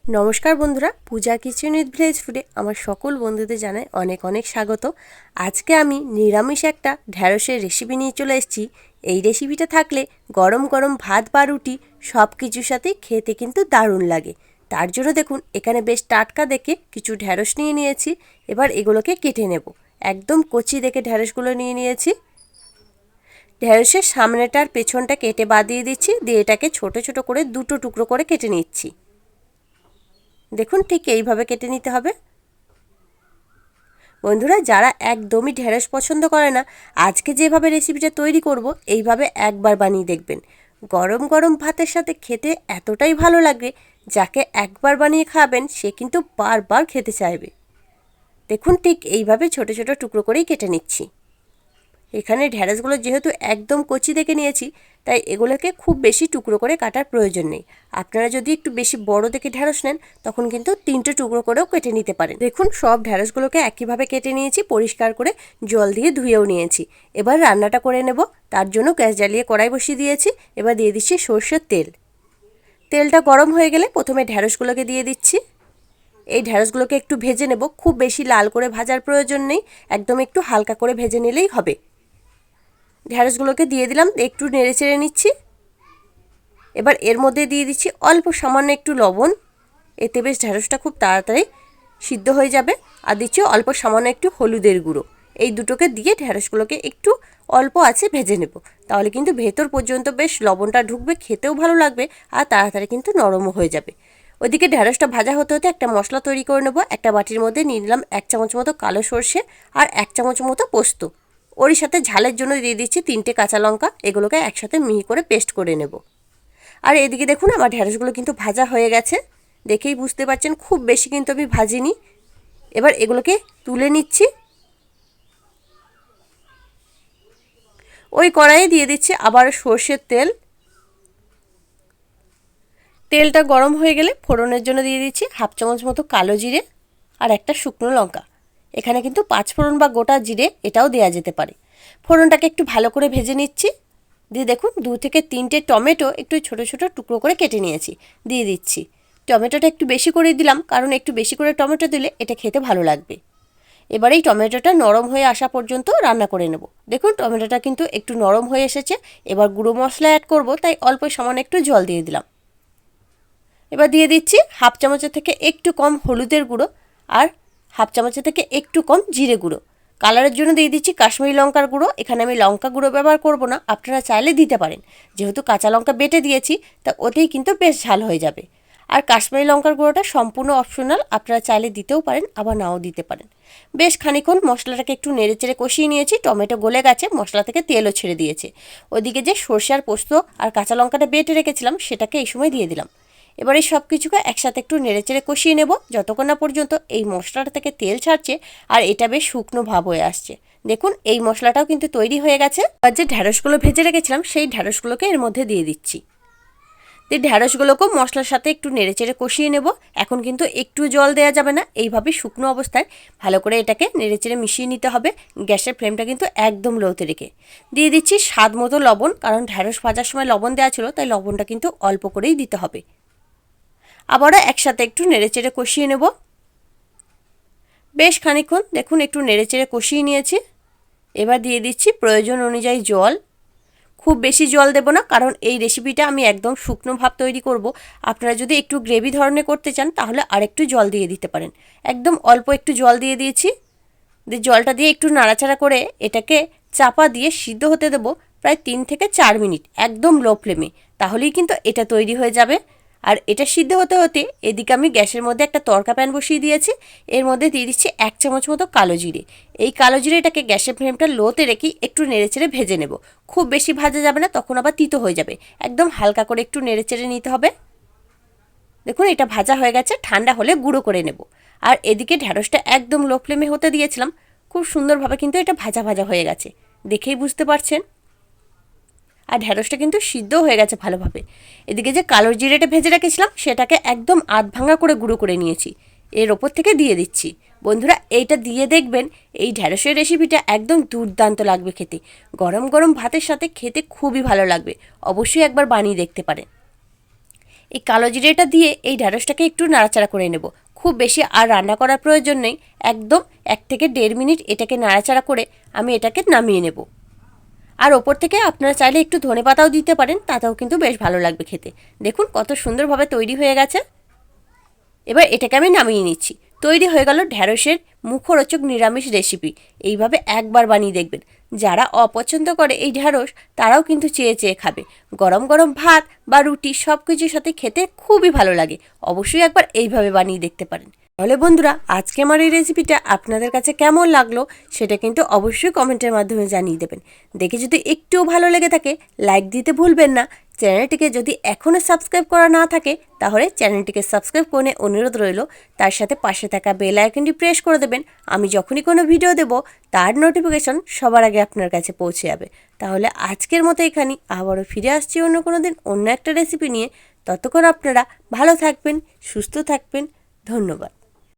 নমস্কার বন্ধুরা, পূজা kitchen with village ফুডে আমার সকল বন্ধুদের জানাই অনেক অনেক স্বাগত। আজকে আমি নিরামিষ একটা ঢ্যাঁড়সের রেসিপি নিয়ে চলে এসেছি। এই রেসিপিটা থাকলে গরম গরম ভাত বা রুটি সব কিছুর সাথেই খেতে কিন্তু দারুণ লাগে। তার জন্য দেখুন এখানে বেশ টাটকা দেখে কিছু ঢ্যাঁড়স নিয়ে নিয়েছি। এবার এগুলোকে কেটে নেব। একদম কচি দেখে ঢ্যাঁড়সগুলো নিয়ে নিয়েছি। ঢ্যাঁড়সের সামনেটার পেছনটা কেটে বাদ দিয়ে দিচ্ছি, দিয়ে এটাকে ছোট ছোট করে দুটো টুকরো করে কেটে নিচ্ছি। দেখুন ঠিক এইভাবে কেটে নিতে হবে। বন্ধুরা, যারা একদমই ঢেঁড়স পছন্দ করে না, আজকে যেভাবে রেসিপিটা তৈরি করব এইভাবে একবার বানিয়ে দেখবেন। গরম গরম ভাতের সাথে খেতে এতটাই ভালো লাগে, যাকে একবার বানিয়ে খাবেন সে কিন্তু বারবার খেতে চাইবে। দেখুন ঠিক এইভাবে ছোট ছোট টুকরো করেই কেটে নিচ্ছি। এখানে ঢ্যাঁড়সগুলো যেহেতু একদম কচি দেখে নিয়েছি, তাই এগুলোকে খুব বেশি টুকরো করে কাটার প্রয়োজন নেই। আপনারা যদি একটু বেশি বড় দেখে ঢ্যাঁড়স নেন, তখন কিন্তু 3টে টুকরো করেও কেটে নিতে পারেন। দেখুন সব ঢ্যাঁড়সগুলোকে একইভাবে কেটে নিয়েছি, পরিষ্কার করে জল দিয়ে ধুয়েও নিয়েছি। এবার রান্নাটা করে নেব। তার জন্য গ্যাস জ্বালিয়ে কড়াই বসিয়ে দিয়েছি। এবার দিয়ে দিচ্ছি সর্ষের তেল। তেলটা গরম হয়ে গেলে প্রথমে ঢ্যাঁড়সগুলোকে দিয়ে দিচ্ছি। এই ঢ্যাঁড়সগুলোকে একটু ভেজে নেব। খুব বেশি লাল করে ভাজার প্রয়োজন নেই, একদম একটু হালকা করে ভেজে নিলেই হবে। ঢ্যাঁড়সগুলোকে দিয়ে দিলাম, একটু নেড়ে চেড়ে নিচ্ছি। এবার এর মধ্যে দিয়ে দিচ্ছি অল্প সামান্য একটু লবণ। এতে বেশ ঢ্যাঁড়সটা খুব তাড়াতাড়ি সিদ্ধ হয়ে যাবে। আর দিচ্ছি অল্প সামান্য একটু হলুদের গুঁড়ো। এই দুটোকে দিয়ে ঢ্যাঁড়সগুলোকে একটু অল্প আছে ভেজে নেব। তাহলে কিন্তু ভেতর পর্যন্ত বেশ লবণটা ঢুকবে, খেতেও ভালো লাগবে, আর তাড়াতাড়ি কিন্তু নরমও হয়ে যাবে। ওইদিকে ঢ্যাঁড়সটা ভাজা হতে হতে একটা মশলা তৈরি করে নেব। একটা বাটির মধ্যে নিয়ে নিলাম 1 চামচ মতো কালো সর্ষে আর 1 চামচ মতো পোস্ত। ওর সাথে ঝালের জন্য দিয়ে দিচ্ছি 3টে কাঁচা লঙ্কা। এগুলোকে একসাথে মিহি করে পেস্ট করে নেব। আর এদিকে দেখুন আমার ঢ্যাঁড়সগুলো কিন্তু ভাজা হয়ে গেছে, দেখেই বুঝতে পারছেন খুব বেশি কিন্তু আমি ভাজিনি। এবার এগুলোকে তুলে নিচ্ছি। ওই কড়াইয়ে দিয়ে দিচ্ছি আবার সর্ষের তেল। তেলটা গরম হয়ে গেলে ফোড়নের জন্য দিয়ে দিচ্ছি 1/2 চামচ মতো কালো জিরে আর একটা শুকনো লঙ্কা। এখানে কিন্তু 5 ফোড়ন বা গোটা জিরে এটাও দেওয়া যেতে পারে। ফোড়নটাকে একটু ভালো করে ভেজে নিচ্ছি। দিয়ে দেখুন 2 থেকে 3টে টমেটো একটু ছোট ছোট টুকরো করে কেটে নিয়েছি, দিয়ে দিচ্ছি। টমেটোটা একটু বেশি করে দিলাম, কারণ একটু বেশি করে টমেটো দিলে এটা খেতে ভালো লাগবে। এবার এই টমেটোটা নরম হয়ে আসা পর্যন্ত রান্না করে নেব। দেখুন টমেটোটা কিন্তু একটু নরম হয়ে এসেছে। এবার গুঁড়ো মশলা অ্যাড করব, তাই অল্প সামান্য একটু জল দিয়ে দিলাম। এবার দিয়ে দিচ্ছি 1/2 চামচের থেকে একটু কম হলুদের গুঁড়ো আর 1/2 চামচের থেকে একটু কম জিরে গুঁড়ো। কালারের জন্য দিয়ে দিচ্ছি কাশ্মীরি লঙ্কার গুঁড়ো। এখানে আমি লঙ্কা গুঁড়ো ব্যবহার করব না, আপনারা চাইলে দিতে পারেন। যেহেতু কাঁচা লঙ্কা বেটে দিয়েছি, তা ওতেই কিন্তু বেশ ঝাল হয়ে যাবে। আর কাশ্মীরি লঙ্কার গুঁড়োটা সম্পূর্ণ অপশনাল, আপনারা চাইলে দিতেও পারেন, আবার নাও দিতে পারেন। বেশ খানিক্ষণ মশলাটাকে একটু নেড়ে চেড়ে কষিয়ে নিয়েছি। টমেটো গলে গেছে, মশলা থেকে তেলও ছেড়ে দিয়েছে। ওদিকে যে সর্ষে আর পোস্ত আর কাঁচা লঙ্কাটা বেটে রেখেছিলাম, সেটাকে এই সময় দিয়ে দিলাম। এবার এই সব কিছুকে একসাথে একটু নেড়েচেড়ে কষিয়ে নেব, যতক্ষণ না পর্যন্ত এই মশলাটা থেকে তেল ছাড়ছে আর এটা বেশ শুকনো ভাব হয়ে আসছে। দেখুন এই মশলাটাও কিন্তু তৈরি হয়ে গেছে। আর যে ঢ্যাঁড়সগুলো ভেজে রেখেছিলাম, সেই ঢ্যাঁড়সগুলোকে এর মধ্যে দিয়ে দিচ্ছি। দিয়ে ঢ্যাঁড়সগুলোকেও মশলার সাথে একটু নেড়েচেড়ে কষিয়ে নেব। এখন কিন্তু একটু জল দেওয়া যাবে না, এইভাবে শুকনো অবস্থায় ভালো করে এটাকে নেড়েচেড়ে মিশিয়ে নিতে হবে। গ্যাসের ফ্লেমটা কিন্তু একদম লোতে রেখে। দিয়ে দিচ্ছি স্বাদ মতো লবণ, কারণ ঢ্যাঁড়স ভাজার সময় লবণ দেওয়া ছিল, তাই লবণটা কিন্তু অল্প করেই দিতে হবে। আবারও একসাথে একটু নেড়েচেড়ে কষিয়ে নেব। বেশ খানিক্ষণ দেখুন একটু নেড়েচেড়ে কষিয়ে নিয়েছি। এবার দিয়ে দিচ্ছি প্রয়োজন অনুযায়ী জল। খুব বেশি জল দেব না, কারণ এই রেসিপিটা আমি একদম শুকনো ভাব তৈরি করব। আপনারা যদি একটু গ্রেভি ধরনের করতে চান, তাহলে আরেকটু জল দিয়ে দিতে পারেন। একদম অল্প একটু জল দিয়ে দিয়েছি। দিয়ে জলটা দিয়ে একটু নাড়াচাড়া করে এটাকে চাপা দিয়ে সিদ্ধ হতে দেব প্রায় 3 থেকে 4 মিনিট, একদম লো ফ্লেমে। তাহলেই কিন্তু এটা তৈরি হয়ে যাবে। আর এটা সিদ্ধ হতে হতে এদিকে আমি গ্যাসের মধ্যে একটা তড়কা প্যান বসিয়ে দিয়েছি। এর মধ্যে দিয়ে দিচ্ছি 1 চামচ মতো কালো জিরে। এই কালো জিরেটাকে গ্যাসের ফ্লেমটা লোতে রেখে একটু নেড়েচেড়ে ভেজে নেব। খুব বেশি ভাজা যাবে না, তখন আবার তিতো হয়ে যাবে। একদম হালকা করে একটু নেড়েচেড়ে নিতে হবে। দেখুন এটা ভাজা হয়ে গেছে, ঠান্ডা হলে গুঁড়ো করে নেব। আর এদিকে ঢ্যাঁড়সটা একদম লো ফ্লেমে হতে দিয়েছিলাম। খুব সুন্দরভাবে কিন্তু এটা ভাজা ভাজা হয়ে গেছে, দেখেই বুঝতে পারছেন। আর ঢ্যাঁড়সটা কিন্তু সিদ্ধ হয়ে গেছে ভালোভাবে। এদিকে যে কালো জিরেটা ভেজে রেখেছিলাম, সেটাকে একদম আধ ভাঙা করে গুঁড়ো করে নিয়েছি, এর ওপর থেকে দিয়ে দিচ্ছি। বন্ধুরা এইটা দিয়ে দেখবেন এই ঢ্যাঁড়সের রেসিপিটা একদম দুর্দান্ত লাগবে খেতে। গরম গরম ভাতের সাথে খেতে খুবই ভালো লাগবে। অবশ্যই একবার বানিয়ে দেখতে পারেন। এই কালো জিরেটা দিয়ে এই ঢ্যাঁড়সটাকে একটু নাড়াচাড়া করে নেব। খুব বেশি আর রান্না করার প্রয়োজন নেই, একদম 1 থেকে 1.5 মিনিট এটাকে নাড়াচাড়া করে আমি এটাকে নামিয়ে নেব। আর ওপর থেকে আপনারা চাইলে একটু ধনেপাতাও দিতে পারেন, তাতেও কিন্তু বেশ ভালো লাগবে খেতে। দেখুন কত সুন্দরভাবে তৈরি হয়ে গেছে। এবার এটাকে আমি নামিয়ে নিচ্ছি। তৈরি হয়ে গেল ঢ্যাঁড়সের মুখরোচক নিরামিষ রেসিপি। এইভাবে একবার বানিয়ে দেখবেন। যারা অপছন্দ করে এই ঢ্যাঁড়স তারাও কিন্তু চেয়ে চেয়ে খাবে। গরম গরম ভাত বা রুটি সব কিছুর সাথে খেতে খুবই ভালো লাগে। অবশ্যই একবার এইভাবে বানিয়ে দেখতে পারেন। তাহলে বন্ধুরা, আজকে আমার এই রেসিপিটা আপনাদের কাছে কেমন লাগলো সেটা কিন্তু অবশ্যই কমেন্টের মাধ্যমে জানিয়ে দেবেন। দেখে যদি একটুও ভালো লেগে থাকে লাইক দিতে ভুলবেন না। চ্যানেলটিকে যদি এখনও সাবস্ক্রাইব করা না থাকে তাহলে চ্যানেলটিকে সাবস্ক্রাইব করে অনুরোধ রইল। তার সাথে পাশে থাকা বেল আইকনটি প্রেস করে দেবেন। আমি যখনই কোনো ভিডিও দেব তার নোটিফিকেশন সবার আগে আপনার কাছে পৌঁছে যাবে। তাহলে আজকের মতো এখানেই, আবারও ফিরে আসছি অন্য কোনো দিন অন্য একটা রেসিপি নিয়ে। ততক্ষণ আপনারা ভালো থাকবেন, সুস্থ থাকবেন। ধন্যবাদ।